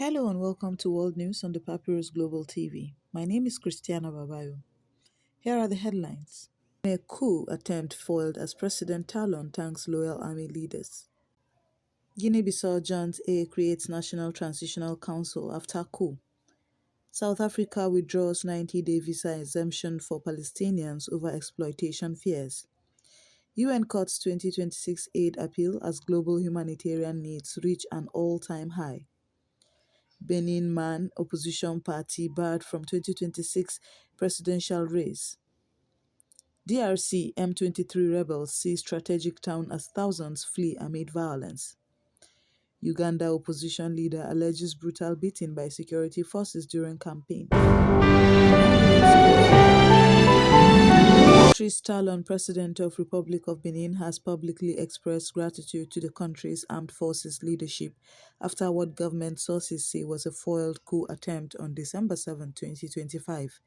Hello and welcome to World News on the Papyrus Global TV. My name is Christiana Babayo. Here are the headlines. A coup attempt foiled as President Talon thanks loyal army leaders. Guinea-Bissau Joint A creates National Transitional Council after coup. South Africa withdraws 90-day visa exemption for Palestinians over exploitation fears. UN cuts 2026 aid appeal as global humanitarian needs reach an all-time high. Benin Man opposition party barred from 2026 presidential race. DRC M23 rebels seize strategic town as thousands flee amid violence. Uganda opposition leader alleges brutal beating by security forces during campaign. Patrice Talon, President of Republic of Benin, has publicly expressed gratitude to the country's armed forces leadership after what government sources say was a foiled coup attempt on December 7, 2025.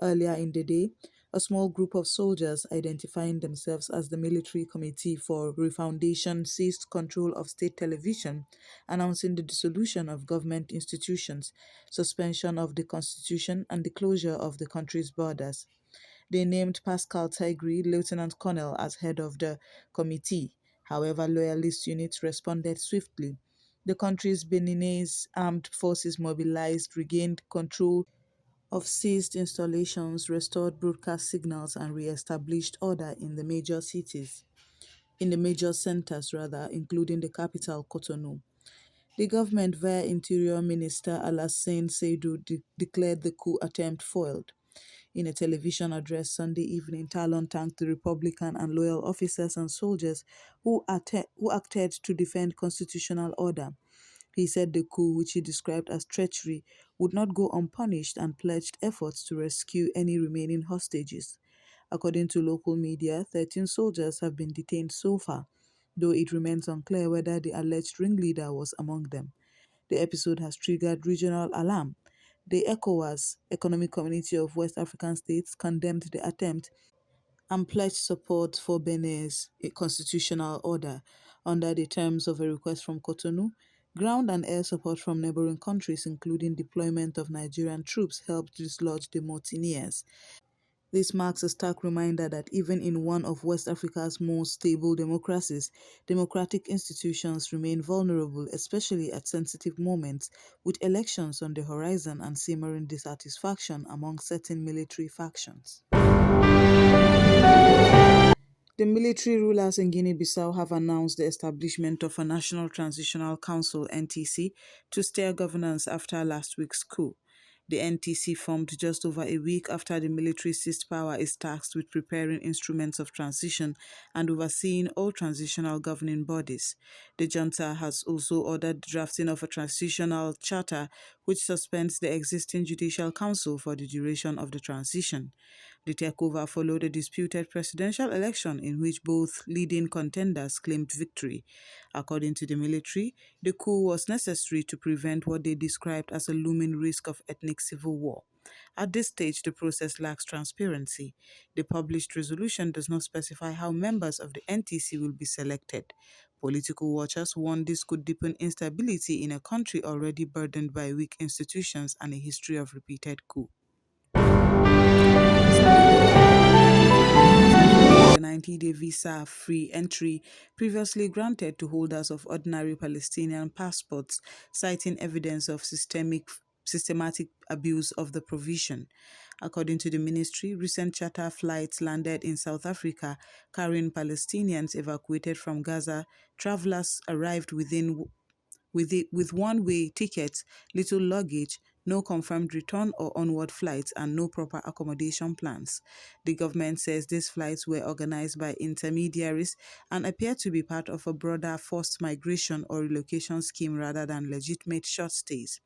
Earlier in the day, a small group of soldiers identifying themselves as the Military Committee for Refoundation seized control of state television, announcing the dissolution of government institutions, suspension of the constitution, and the closure of the country's borders. They named Pascal Tigri, Lieutenant Colonel, as head of the committee. However, loyalist units responded swiftly. The country's Beninese armed forces mobilized, regained control of seized installations, restored broadcast signals, and re-established order in the major centers rather, including the capital, Cotonou. The government, via Interior Minister Alassane Seydu, declared the coup attempt foiled. In a television address Sunday evening, Talon thanked the Republican and loyal officers and soldiers who acted to defend constitutional order. He said the coup, which he described as treachery, would not go unpunished and pledged efforts to rescue any remaining hostages. According to local media, 13 soldiers have been detained so far, though it remains unclear whether the alleged ringleader was among them. The episode has triggered regional alarm. The ECOWAS, Economic Community of West African States, condemned the attempt and pledged support for Benin's constitutional order under the terms of a request from Cotonou. Ground and air support from neighboring countries, including deployment of Nigerian troops, helped dislodge the mutineers. This marks a stark reminder that even in one of West Africa's most stable democracies, democratic institutions remain vulnerable, especially at sensitive moments, with elections on the horizon and simmering dissatisfaction among certain military factions. The military rulers in Guinea-Bissau have announced the establishment of a National Transitional Council (NTC) to steer governance after last week's coup. The NTC, formed just over a week after the military seized power, is tasked with preparing instruments of transition and overseeing all transitional governing bodies. The junta has also ordered the drafting of a transitional charter which suspends the existing Judicial Council for the duration of the transition. The takeover followed a disputed presidential election in which both leading contenders claimed victory. According to the military, the coup was necessary to prevent what they described as a looming risk of ethnic civil war. At this stage, the process lacks transparency. The published resolution does not specify how members of the NTC will be selected. Political watchers warn this could deepen instability in a country already burdened by weak institutions and a history of repeated coups. The 90-day visa-free entry previously granted to holders of ordinary Palestinian passports, citing evidence of systematic abuse of the provision. According to the ministry, recent charter flights landed in South Africa carrying Palestinians evacuated from Gaza. Travelers arrived with one-way tickets, little luggage, no confirmed return or onward flights, and no proper accommodation plans. The government says these flights were organized by intermediaries and appear to be part of a broader forced migration or relocation scheme rather than legitimate short stays.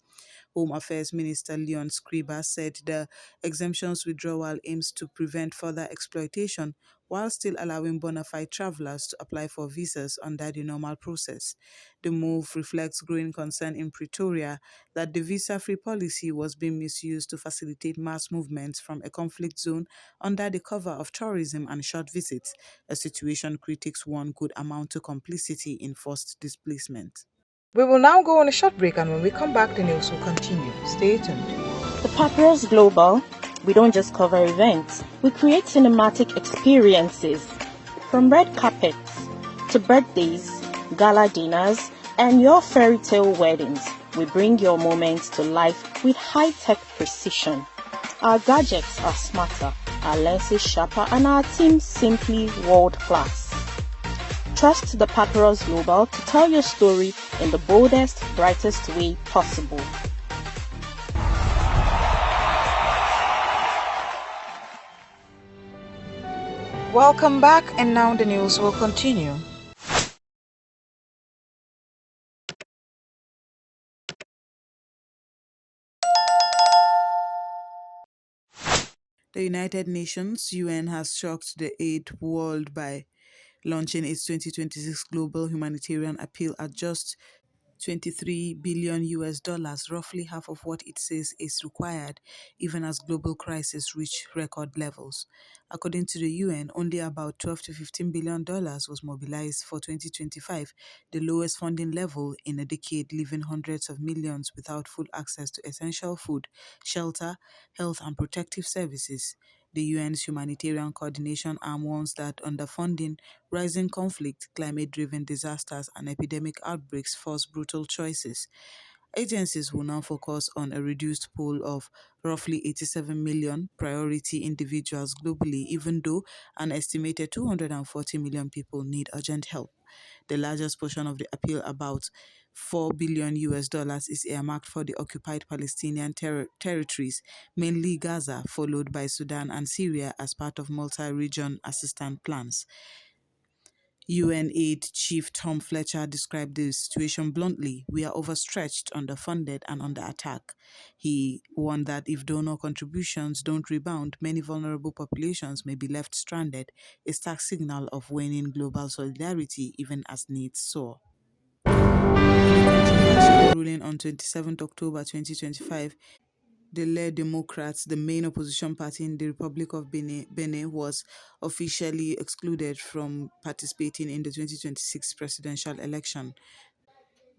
Home Affairs Minister Leon Scriba said the exemptions withdrawal aims to prevent further exploitation while still allowing bona fide travelers to apply for visas under the normal process. The move reflects growing concern in Pretoria that the visa-free policy was being misused to facilitate mass movements from a conflict zone under the cover of tourism and short visits, a situation critics warn could amount to complicity in forced displacement. We will now go on a short break, and when we come back, the news will continue. Stay tuned. The Papyrus Global, we don't just cover events, we create cinematic experiences. From red carpets to birthdays, gala dinners, and your fairy tale weddings, we bring your moments to life with high-tech precision. Our gadgets are smarter, our lenses sharper, and our team simply world-class. Trust the Papyrus Global to tell your story in the boldest, brightest way possible. Welcome back, and now the news will continue. The United Nations (UN) has shocked the aid world by launching its 2026 global humanitarian appeal at just 23 billion US dollars, roughly half of what it says is required, even as global crises reach record levels. According to the UN, only about 12 to 15 billion dollars was mobilized for 2025, the lowest funding level in a decade, leaving hundreds of millions without full access to essential food, shelter, health, and protective services. The UN's humanitarian coordination arm warns that underfunding, rising conflict, climate-driven disasters, and epidemic outbreaks force brutal choices. Agencies will now focus on a reduced pool of roughly 87 million priority individuals globally, even though an estimated 240 million people need urgent help. The largest portion of the appeal, about 4 billion US dollars, is earmarked for the occupied Palestinian territories, mainly Gaza, followed by Sudan and Syria as part of multi-region assistance plans. UN aid chief Tom Fletcher described the situation bluntly: "We are overstretched, underfunded, and under attack." He warned that if donor contributions don't rebound, many vulnerable populations may be left stranded, a stark signal of waning global solidarity even as needs soar. In a controversial ruling on 27 October 2025, the Les Democrats, the main opposition party in the Republic of Benin, was officially excluded from participating in the 2026 presidential election.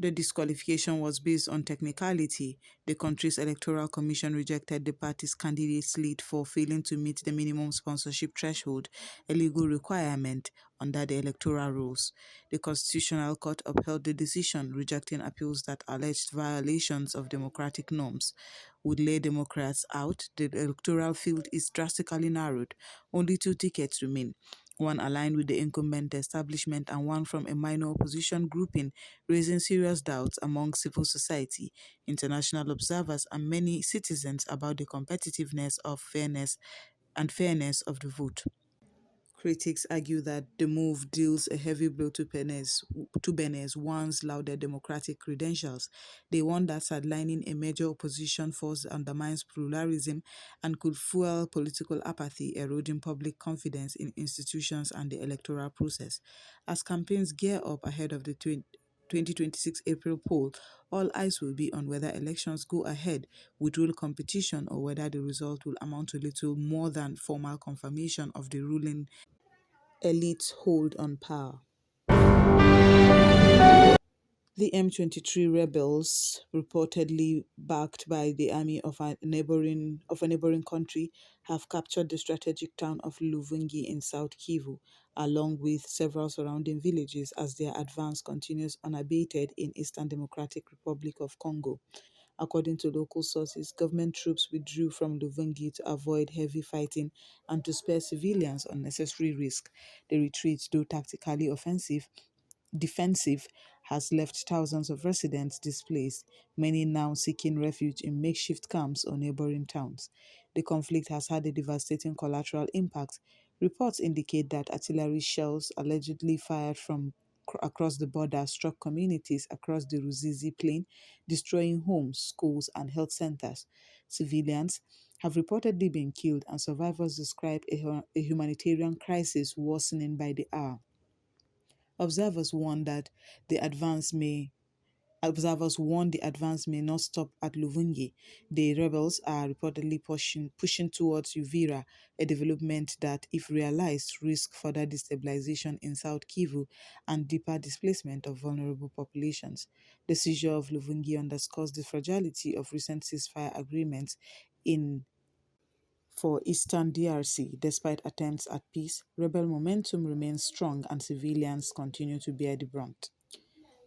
The disqualification was based on technicality. The country's electoral commission rejected the party's candidate slate for failing to meet the minimum sponsorship threshold, a legal requirement under the electoral rules. The Constitutional Court upheld the decision, rejecting appeals that alleged violations of democratic norms. With Lay Democrats out, the electoral field is drastically narrowed. Only two tickets remain, one aligned with the incumbent establishment and one from a minor opposition grouping, raising serious doubts among civil society, international observers, and many citizens about the competitiveness of fairness of the vote. Critics argue that the move deals a heavy blow to Benin's once lauded democratic credentials. They warn that sidelining a major opposition force undermines pluralism and could fuel political apathy, eroding public confidence in institutions and the electoral process. As campaigns gear up ahead of the 2026 April poll, all eyes will be on whether elections go ahead with real competition or whether the result will amount to little more than formal confirmation of the ruling elite's hold on power. The M23 rebels, reportedly backed by the army of a neighboring country, have captured the strategic town of Luvungi in South Kivu, along with several surrounding villages as their advance continues unabated in Eastern Democratic Republic of Congo. According to local sources, government troops withdrew from Luvungi to avoid heavy fighting and to spare civilians unnecessary risk. The retreat, though tactically defensive, has left thousands of residents displaced, many now seeking refuge in makeshift camps or neighboring towns. The conflict has had a devastating collateral impact. Reports indicate that artillery shells allegedly fired from across the border struck communities across the Ruzizi Plain, destroying homes, schools, and health centers. Civilians have reportedly been killed, and survivors describe a humanitarian crisis worsening by the hour. Observers warn that the advance may Observers warn the advance may not stop at Luvungi. The rebels are reportedly pushing towards Uvira, a development that, if realized, risk further destabilization in South Kivu and deeper displacement of vulnerable populations. The seizure of Luvungi underscores the fragility of recent ceasefire agreements in for eastern DRC. Despite attempts at peace, rebel momentum remains strong and civilians continue to bear the brunt.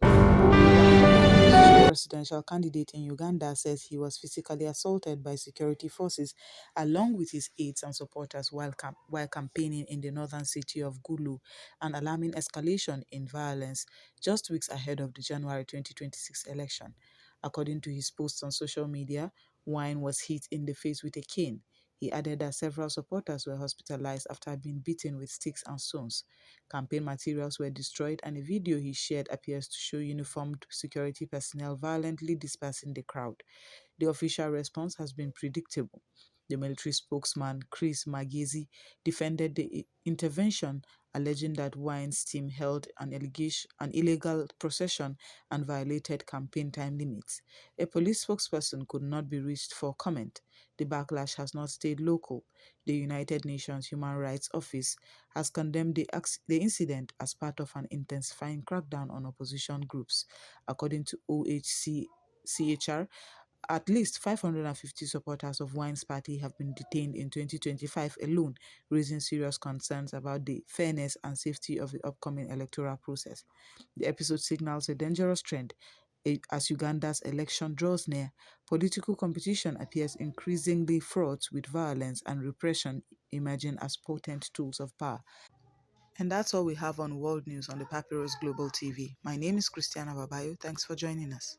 Bobi Wine, the presidential candidate in Uganda, says he was physically assaulted by security forces along with his aides and supporters while campaigning in the northern city of Gulu, an alarming escalation in violence just weeks ahead of the January 2026 election. According to his posts on social media, Wine was hit in the face with a cane. He added that several supporters were hospitalized after being beaten with sticks and stones. Campaign materials were destroyed, and a video he shared appears to show uniformed security personnel violently dispersing the crowd. The official response has been predictable. The military spokesman, Chris Magezi, defended the intervention, alleging that Wine's team held an illegal procession and violated campaign time limits. A police spokesperson could not be reached for comment. The backlash has not stayed local. The United Nations Human Rights Office has condemned the incident as part of an intensifying crackdown on opposition groups. According to OHCHR, at least 550 supporters of Wine's party have been detained in 2025 alone, raising serious concerns about the fairness and safety of the upcoming electoral process. The episode signals a dangerous trend. As Uganda's election draws near, political competition appears increasingly fraught with violence and repression emerging as potent tools of power. And that's all we have on World News on the Papyrus Global TV. My name is Christiana Babayo. Thanks for joining us.